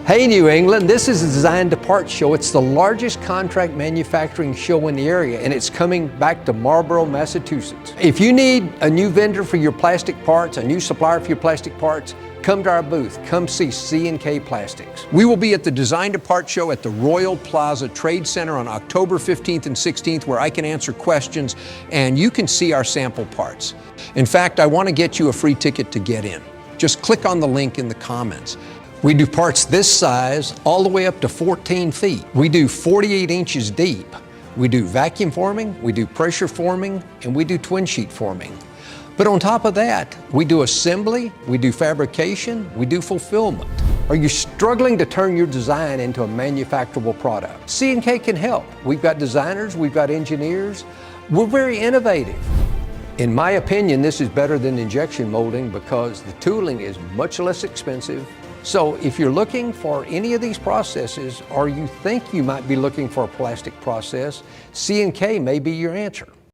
Hey New England, this is the Design-2-Part Show. It's the largest contract manufacturing show in the area, and it's coming back to Marlborough, Massachusetts. If you need a new vendor for your plastic parts, a new supplier for your plastic parts, come to our booth. Come see C&K Plastics. We will be at the Design-2-Part Show at the Royal Plaza Trade Center on October 15th and 16th, where I can answer questions and you can see our sample parts. In fact, I want to get you a free ticket to get in. Just click on the link in the comments. We do parts this size all the way up to 14 feet. We do 48 inches deep. We do vacuum forming, we do pressure forming, and we do twin sheet forming. But on top of that, we do assembly, we do fabrication, we do fulfillment. Are you struggling to turn your design into a manufacturable product? C&K can help. We've got designers, we've got engineers. We're very innovative. In my opinion, this is better than injection molding because the tooling is much less expensive. So if you're looking for any of these processes, or you think you might be looking for a plastic process, C&K may be your answer.